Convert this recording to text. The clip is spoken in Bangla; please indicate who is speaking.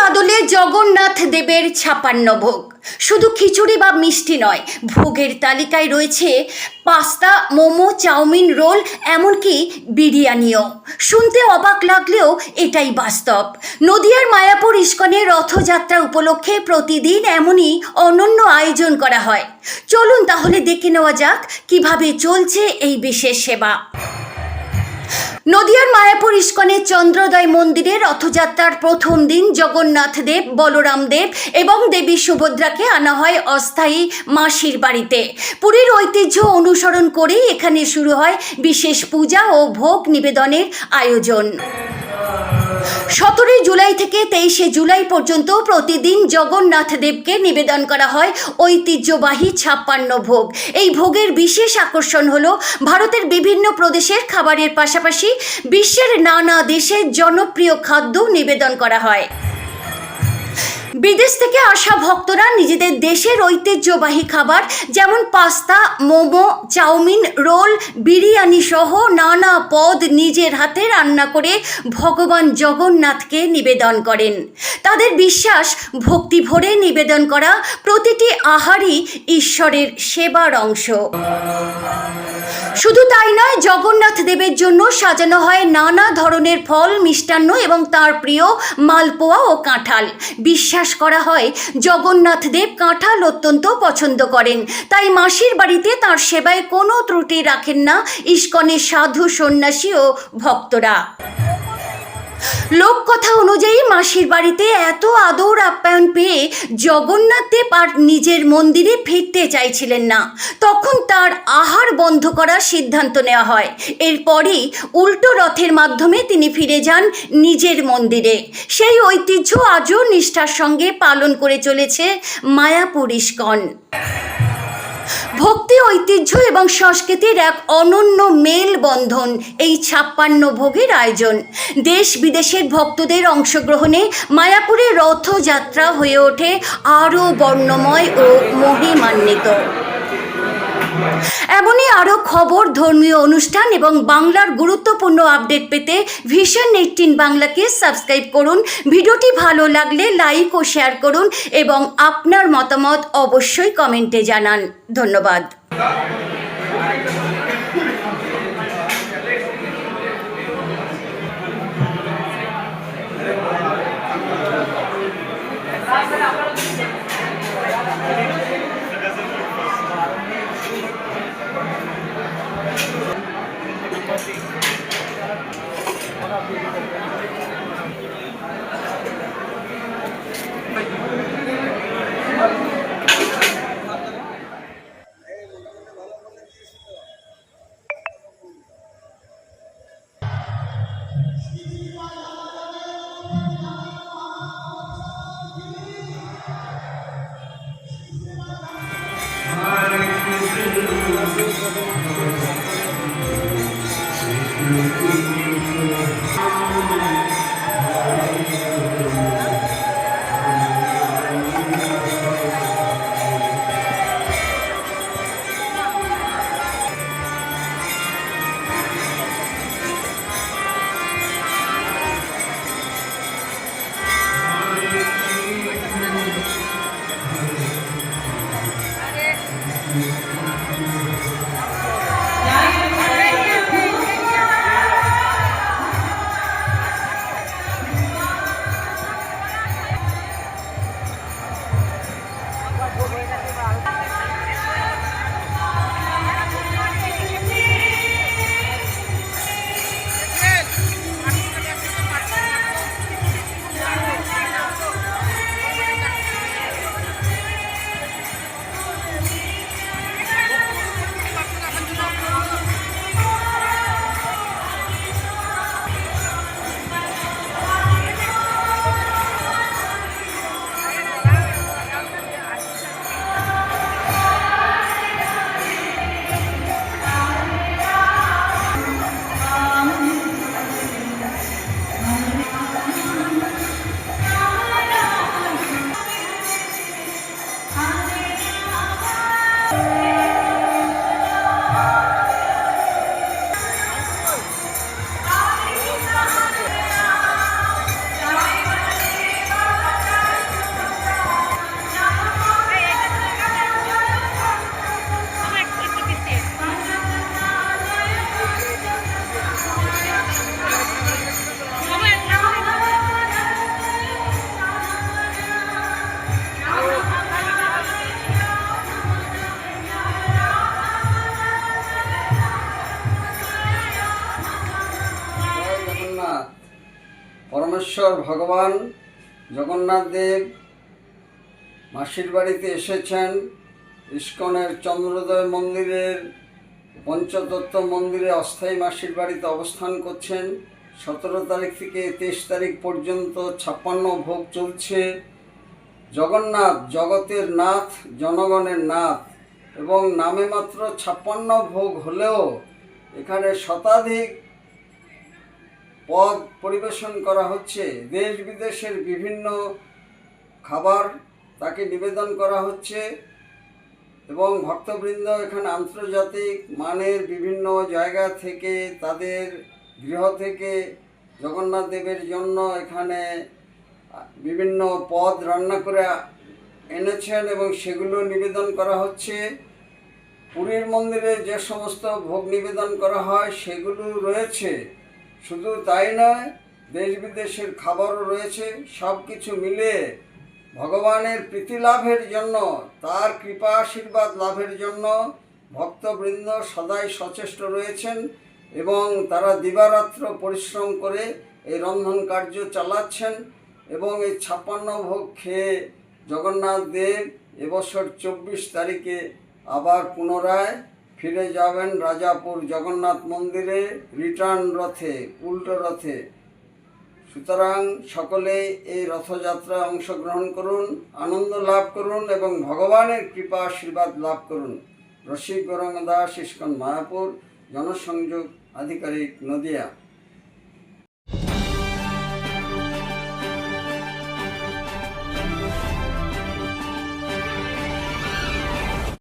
Speaker 1: আদলে জগন্নাথ দেবের ৫৬ ভোগ। শুধু খিচুড়ি বা মিষ্টি নয়, ভোগের তালিকায় রয়েছে পাস্তা, মোমো, চাউমিন, রোল, এমনকি বিরিয়ানিও। শুনতে অবাক লাগলেও এটাই বাস্তব। নদিয়ার মায়াপুর ইস্কনের রথযাত্রা উপলক্ষে প্রতিদিন এমনই অনন্য আয়োজন করা হয়। চলুন তাহলে দেখে নেওয়া যাক কিভাবে চলছে এই বিশেষ সেবা। নদিয়ার মায়াপুর ইস্কনের চন্দ্রোদয় মন্দিরে রথযাত্রার প্রথম দিন জগন্নাথ দেব, বলরাম দেব এবং দেবী সুভদ্রাকে আনা হয় অস্থায়ী মাসির বাড়িতে। পুরীর ঐতিহ্য অনুসরণ করেই এখানে শুরু হয় বিশেষ পূজা ও ভোগ নিবেদনের আয়োজন। ১৭ জুলাই থেকে ২৩ জুলাই পর্যন্ত প্রতিদিন জগন্নাথ দেবকে নিবেদন করা হয় ঐতিহ্যবাহী ৫৬ ভোগ। এই ভোগের বিশেষ আকর্ষণ হলো ভারতের বিভিন্ন প্রদেশের খাবারের পাশাপাশি বিশ্বের নানা দেশের জনপ্রিয় খাদ্য নিবেদন করা হয়। বিদেশ থেকে আসা ভক্তরা নিজেদের দেশের ঐতিহ্যবাহী খাবার যেমন pasta, momo, chowmein, roll, biryani সহ নানা পদ নিজের হাতে রান্না করে ভগবান জগন্নাথকে নিবেদন করেন। তাদের বিশ্বাস, ভক্তি ভরে নিবেদন করা প্রতিটি আহারই ঈশ্বরের সেবার অংশ। শুধু তাই নয়, জগন্নাথ দেবের জন্য সাজানো হয় নানা ধরনের ফল, মিষ্টান্ন এবং তার প্রিয় মালপোয়া ও কাঁঠাল। বিশ্বাস করা হয় জগন্নাথ দেব কাঁঠাল অত্যন্ত পছন্দ করেন, তাই মাসির বাড়িতে তাঁর সেবায় কোনো ত্রুটি রাখেন না ইস্কনের সাধু, সন্ন্যাসী ও ভক্তরা। লোককথা অনুযায়ী মাসির বাড়িতে এত আদর আপ্যায়ন পেয়ে জগন্নাথ দেব আর নিজের মন্দিরে ফিরতে চাইছিলেন না। তখন তার আহার বন্ধ করার সিদ্ধান্ত নেওয়া হয়। এরপরই উল্টো রথের মাধ্যমে তিনি ফিরে যান নিজের মন্দিরে। সেই ঐতিহ্য আজও নিষ্ঠার সঙ্গে পালন করে চলেছে মায়াপুর ইস্কন। ভক্তি, ঐতিহ্য এবং সংস্কৃতির এক অনন্য মেলবন্ধন এই ৫৬ ভোগের আয়োজন। দেশ বিদেশের ভক্তদের অংশগ্রহণে মায়াপুরের রথযাত্রা হয়ে ওঠে আরও বর্ণময় ও মহিমান্বিত। এমনই আরও খবর, ধর্মীয় অনুষ্ঠান এবং বাংলার গুরুত্বপূর্ণ আপডেট পেতে ভিশন 18 বাংলাকে সাবস্ক্রাইব করুন। ভিডিওটি ভালো লাগলে লাইক ও শেয়ার করুন এবং আপনার মতামত অবশ্যই কমেন্টে জানান। ধন্যবাদ।
Speaker 2: পরমেশ্বর ভগবান জগন্নাথ দেব মাসির বাড়িতে এসেছেন। ইস্কনের চন্দ্রোদয় মন্দিরের পঞ্চতত্ত্ব মন্দিরে অস্থায়ী মাসির বাড়িতে অবস্থান করছেন। 17 তারিখ থেকে 23 তারিখ পর্যন্ত 56 ভোগ চলছে। জগন্নাথ জগতের নাথ, জনগণের নাথ, এবং নামে মাত্র 56 ভোগ হলেও এখানে শতাধিক পদ পরিবেশন করা হচ্ছে। দেশ বিদেশের বিভিন্ন খাবার তাকে নিবেদন করা হচ্ছে এবং ভক্তবৃন্দ এখানে আন্তর্জাতিক মানের বিভিন্ন জায়গা থেকে তাদের গৃহ থেকে জগন্নাথ দেবের জন্য এখানে বিভিন্ন পদ রান্না করে এনেছেন এবং সেগুলো নিবেদন করা হচ্ছে। পুরীর মন্দিরে যে সমস্ত ভোগ নিবেদন করা হয় সেগুলো রয়েছে। শুধু তাই নয়, দেশ বিদেশের খাবারও রয়েছে। সব কিছু মিলে ভগবানের প্রীতি লাভের জন্য, তার কৃপা আশীর্বাদ লাভের জন্য ভক্তবৃন্দ সদাই সচেষ্ট রয়েছেন এবং তারা দিবারাত্র পরিশ্রম করে এই রন্ধন কার্য চালাচ্ছেন এবং এই 56 ভোগ খেয়ে জগন্নাথ দেব এবছর 24 তারিখে আবার পুনরায় ফিরে যাবেন রাজাপুর জগন্নাথ মন্দিরে রিটার্ন রথে, উল্টো রথে। সুতরাং সকলেই এই রথযাত্রায় অংশগ্রহণ করুন, আনন্দ লাভ করুন এবং ভগবানের কৃপা আশীর্বাদ লাভ করুন। রসিক গৌরাঙ্গ দাস, ইস্কন মায়াপুর, জনসংযোগ আধিকারিক, নদিয়া।